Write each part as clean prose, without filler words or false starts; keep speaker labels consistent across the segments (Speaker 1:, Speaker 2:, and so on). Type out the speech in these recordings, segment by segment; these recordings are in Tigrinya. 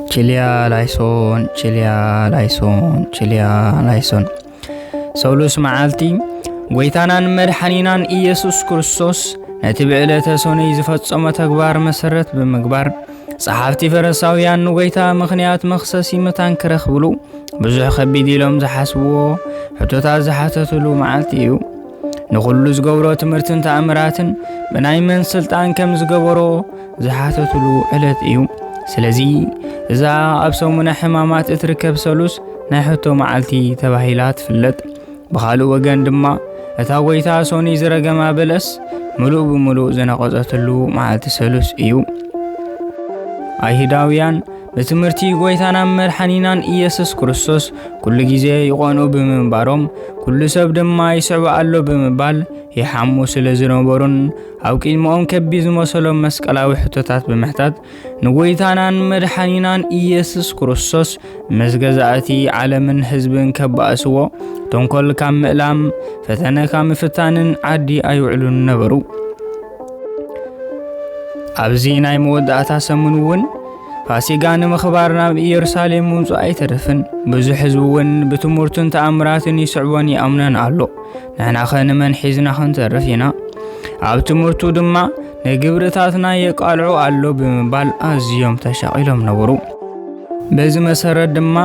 Speaker 1: Chilia Laison Saulus Maalti Waitanan Medhaninan Iesus Christos Natibeleta Soni Zifat Tagbar Maseret Bimagbar صحافتي فرنساويان ويتا مخنيات مخصصي متان كرخبلو بزح خبيديلهم زحسبو حتوتا زحاتتلو معالتيو نقولو زغورو تمرتن تأمراتن بنايمن سلطان كم زغورو زحاتتلو علت ايو سلازي إذا أبسو من حمامات اتركب سلوس ناحتو معالتي تباهيلات فلت بخالو وغان دما اتا ويتا سوني زرقما بلس ملو بملو زنقضتلو معالتي سلوس ايو አይሁዳውያን በትምህርቲ ጎይታና መድኃኒናን ኢየሱስ ክርስቶስ ኩሉ ጊዜ ይቆኑ በመንባሮም ኩሉ ሰብ ድማ ይስዕብ አሎ በመባል ይሐሙ ስለዝነበሩን አውቂሞም ከቢዝ መሰሎም መስቀላዊ ሕቶታት በመሕታት ንጎይታናን መድኃኒናን ኢየሱስ ክርስቶስ መስገዛእቲ ዓለምን ህዝብን ከባእስዎ ተንኮል ካብ ምእላም ፈተነ ካብ ምፍታንን ዓዲ አይውዕሉን ነበሩ ኣብዚ ናይ መወዳእታ ሰሙንውን ፋሲጋን መኽባርና በኢየሩሳሌም ምንጹ አይተረፍን ብዙ ህዝብውን በትምህርቱን ተአምራትን ይስዕቦን ይአምነን አሎ ንሕና ኸንመን ሒዝና ኸንተረፊና ኣብ ትምህርቱ ድማ ንግብርታትና የቃልዑ አሎ በመባል ኣዝዮም ተሻቂሎም ነበሩ በዚ መሰረት ድማ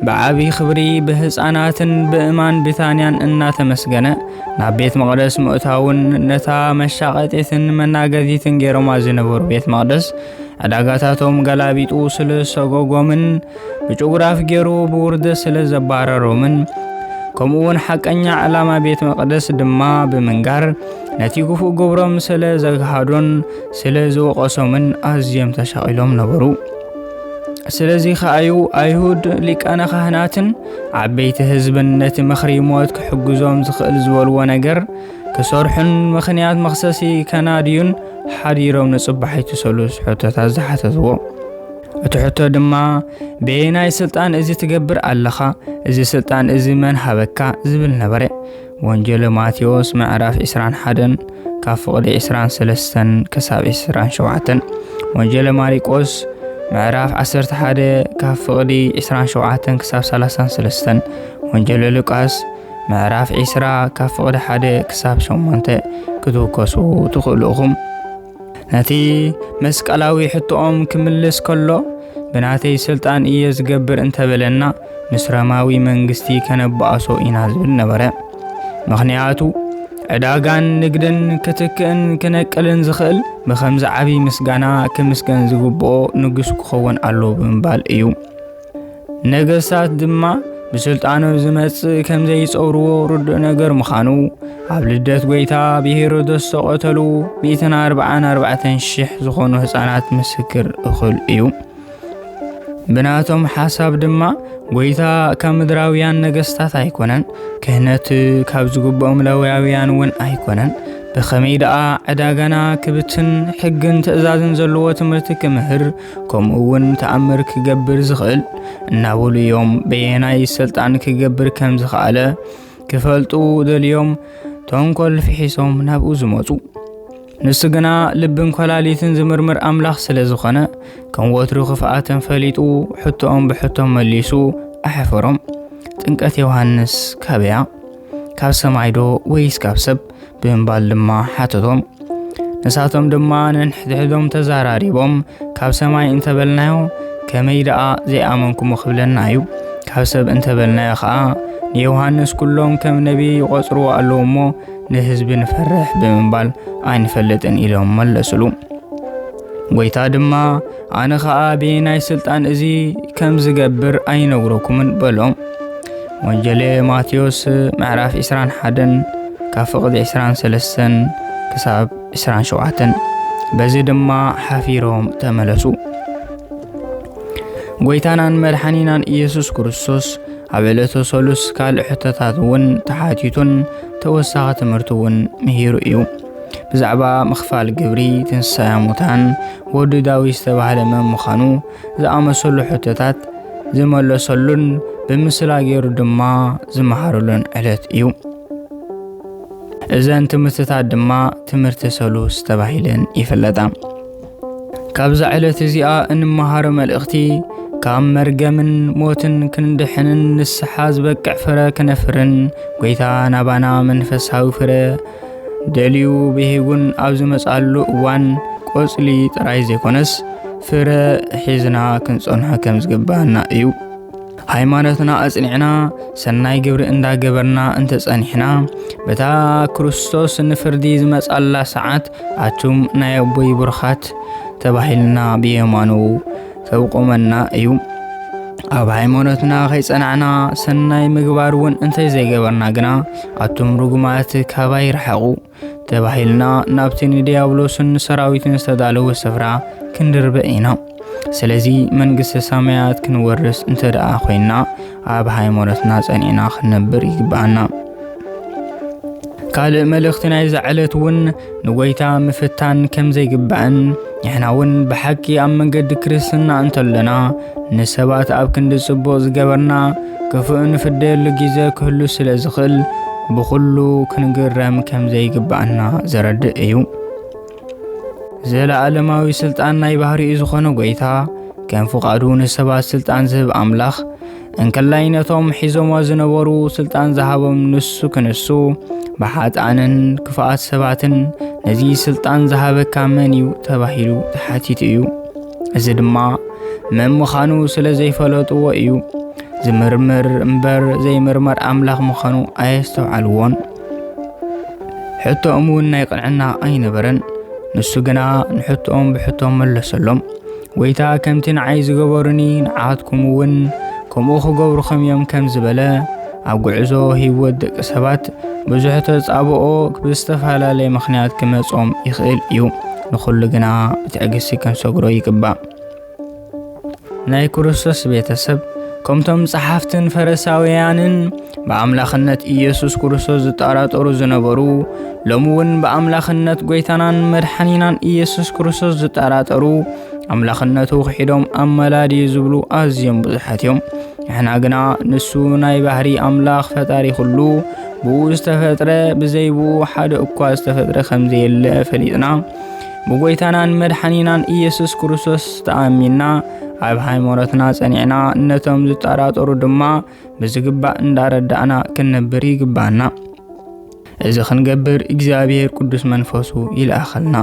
Speaker 1: በዓቢ ክብሪ በህፃናትን በእማን ቢታንያን እናተመስገነ ናብ ቤት መቅደስ ምእታውን ነታ መሻቀጤትን መናገዚትን ገይሮማ ዝነበሩ ቤት መቅደስ አዳጋታቶም ገላቢጡ ስለ ሰጎጎምን በጂኦግራፊ ገይሩ በውርደ ስለ ዘባረሮምን ከምኡውን ሓቀኛ ዓላማ ቤት መቅደስ ድማ በመንጋር ነቲ ግፉእ ግብሮም ስለ ዘግሃዶን ስለ ዝወቀሶምን ኣዝዮም ተሻቂሎም ነበሩ ስለዚህ ከአዩ አይሁድ ሊቃነ ካህናትን ዓበይቲ ህዝብን ነቲ ምኽሪ ሞት ክሕግዞም ዝኽእል ዝበልዎ ነገር ክሰርሑን ምኽንያት መኽሰሲ ከናድዩን ሓዲሮም ንጽባሒቱ ሰሉስ ሕቶታት ዝሓተትዎ እቲ ሕቶ ድማ በየናይ ስልጣን እዚ ትገብር ኣለኻ እዚ ስልጣን እዚ መን ሃበካ ዝብል ነበረ ወንጌል ማቴዎስ ምዕራፍ 21 ካብ ፍቕዲ 23 ክሳብ 27 ወንጌል ማርቆስ معرف 11 ካብ ፍቕዲ 27 ክሳብ 33 ወንጌል ሉቃስ معرف 20 ካብ ፍቕዲ 1 ክሳብ 8 ክትውከሱ ትኽእሉኹም ነቲ መስቀላዊ ሕቶኦም ክምልስ ከሎ ብናተይ ስልጣን እየ ዝገብር እንተበለና ምስ ረማዊ መንግስቲ ከነባኣሶ ኢና ዝብል ነበረ ምኽንያቱ ዕዳጋን ንግድን ክትክእን ክነቅልን ዝኽእል ብኸምዚ ዓቢ ምስጋና ክምስገን ዝግብኦ ንጉስ ክኸውን ኣሎ ብምባል እዩ ነገስታት ድማ ብስልጣኑ ዝመጽእ ከምዘይጸውርዎ ርዱእ ነገር ምዃኑ ኣብ ልደት ጎይታ ብሄሮዶስ ዝተቆተሉ 144,000 ዝኾኑ ህፃናት ምስክር እኹል እዩ ብናቶም ሓሳብ ድማ ጎይታ ካብ ምድራውያን ነገስታት ኣይኮነን ክህነት ካብ ዝግብኦም ሌዋውያን እውን ኣይኮነን ብኸመይ ደኣ ዕዳጋና ክብትን ሕግን ትእዛዝን ዘለዎ ትምህርቲ ክምህር ከምኡውን ተኣምር ክገብር ዝኽእል እናበሉ እዮም በየናይ ስልጣን ክገብር ከም ዝኽኣለ ክፈልጡ ደልዮም ተንኮል ፊሒሶም ናብኡ ዝመፁ ንሱ ግና ልብን ኮላሊትን ዝምርምር ኣምላኽ ስለ ዝኾነ ከም ወትሩ ክፍኣትን ፈሊጡ ሕቶኦም ብሕቶም መሊሱ ኣሕፈሮም ጥንቀት ዮሃንስ ካበያ ካብ ሰማይዶ ወይስ ካብ ሰብ ብምባል ድማ ሓተቶም ንሳቶም ድማ ነንሕድሕዶም ተዛራሪቦም ካብ ሰማይ እንተበልናዮ ከመይ ደኣ ዘይኣመንኩሞ ክብለና እዩ ካብ ሰብ እንተበልናዮ ከዓ ንዮሃንስ ኩሎም ከም ነቢ ይቆጽርዎ ኣለዎ እሞ ንህዝቢ ንፈርሕ ብምባል ኣይንፈልጥን ኢሎም መለስሉ ጎይታ ድማ ኣነ ከዓ በየናይ ስልጣን እዚ ከም ዝገብር ኣይነግረኩምን በሎም ወንጌል ማቴዎስ ምዕራፍ 21 ካብ ፍቕዲ 23 ክሳብ 27 በዚ ድማ ሓፊሮም ተመለሱ ጎይታናን መድኃኒናን ኢየሱስ ክርስቶስ ኣብ ዕለተ ሰሉስ ካልእ ሕቶታት እውን ተሓቲቱን ተወሳኺ ትምህርቲ እውን ምሂሩ እዩ ብዛዕባ ምኽፋል ግብሪ ትንሳኤ ሙታን ወዲ ዳዊት ዝተባህለ መን ምዃኑ ዝኣመሰሉ ሕቶታት ዝመለሰሉን ብምስላ ገይሩ ድማ ዝመሃሩሉን ዕለት እዩ እዘን ትምህርትታት ድማ ትምህርቲ ሰሉስ ተባሂለን ይፍለጣ ካብዛ ዕለት እዚኣ እንመሃሮ መልእኽቲ كام مرجمن موتن كندحنن السحاز بقع فرا كنفرن قويتا نابانا منفسهاو فرا دليو بهيقون أبزمس قالو وان قوصلي ترايزي كونس فرا حيزنا كنصونها كمزقبانا ايو ሃይማኖትና አጽኒዕና ሰናይ ግብሪ እንዳገበርና እንተጸኒሕና በታ ክርስቶስ ንፍርዲ ዝመጻላ ሰዓት አቱም ናይ አቦይ ብርኻት ተባሂልና ብየማኑ ተውቆመና እዩ ኣብ ሃይማኖትና ከይጸናዕና ሰናይ ምግባር ውን እንተይ ዘይገበርና ግና አቱም ርጉማት ካባይ ረሐቁ ተባሂልና ናብቲ ዲያብሎስን ሰራዊትን ዝተዳለወ ስፍራ ክንድርበኢና ስለዚ መንግስተ ሰማያት ክንወርስ እንተደኣ ኮይና ኣብ ሃይማኖትና ጸኒዕና ክንነብር ይግባአና ካልእ መልእኽቲ ናይ ዝዓለት ውን ንጎይታ ምፍታን ከም ዘይግባእን ንሕና ውን ብሓቂ ኣብ መንገዲ ክርስትና እንተለና ንሰባት ኣብ ክንዲ ጽቡቕ ዝገበርና ክፉእ ንፍደየሉ ግዜ ክህሉ ስለ ዝኽእል ብኩሉ ክንግረም ከም ዘይግባአና ዘረድእ እዩ ዘለዓለማዊ ስልጣን ናይ ባህሪኡ ዝኾነ ጎይታ ከም ፍቃዱ ንሰባት ስልጣን ዝህብ ኣምላኽ እንከላይነቶም ሒዞሞ ዝነበሩ ስልጣን ዝሃቦም ንሱ ክንሱ ብሓጣንን ክፉኣት ሰባትን ነዚ ስልጣን ዝሃበካ መን እዩ ተባሂሉ ተሓቲት እዩ እዚ ድማ መን ምዃኑ ስለ ዘይፈለጥዎ እዩ ዝምርምር እምበር ዘይምርመር ኣምላኽ ምዃኑ ኣየስተውዓልዎን ሕቶኦም ውን ናይ ቅንዕና ኣይነበረን ንሱ ግና ንሕቶኦም ብሕቶም መለሰሎም ጎይታ ከምቲ ንዓይ ዝገበሩኒ ንዓትኩም ውን ከምኡ ክገብሩኹም እዮም ከም ዝበለ ኣብ ጉዕዞ ህይወት ደቂ ሰባት ብዙሕ ተጻብኦ ብዝተፈላለየ ምኽንያት ክመጾም ይኽእል እዩ ንኹሉ ግና ብትዕግስቲ ክንሰግሮ ይግባእ ናይ ክርስቶስ ቤተሰብ ከምቶም ጸሓፍትን ፈሪሳውያንን በአምላኽነት ኢየሱስ ክርስቶስ ዝጠራጠሩ ዝነበሩ ሎሚ ውን በአምላኽነት ጎይታናን መድሓኒናን ኢየሱስ ክርስቶስ ዝጠራጠሩ አምላኽነቱ ክሒዶም ኣመላዲ ዝብሉ ኣዝዮም ብዙሓት እዮም ንሕና ግና ንሱ ናይ ባህሪ ኣምላኽ ፈጣሪ ኩሉ ብኡ ዝተፈጥረ ብዘይብኡ ሓደ እኳ ዝተፈጥረ ከም ዘየለ ፈሊጥና ብጎይታናን መድሓኒናን ኢየሱስ ክርስቶስ ተኣሚንና ኣብ ሃይማኖትና ጸኒዕና ነቶም ዝጠራጠሩ ድማ ብዝግባእ እንዳረዳእና ክንነብር ይግባአና እዚ ክንገብር እግዚአብሔር ቅዱስ መንፈሱ ይልኣኸልና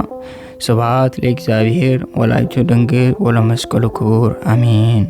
Speaker 1: ስብሐት ለእግዚአብሔር ወላዲቱ ድንግል ወለመስቀሉ ክቡር አሜን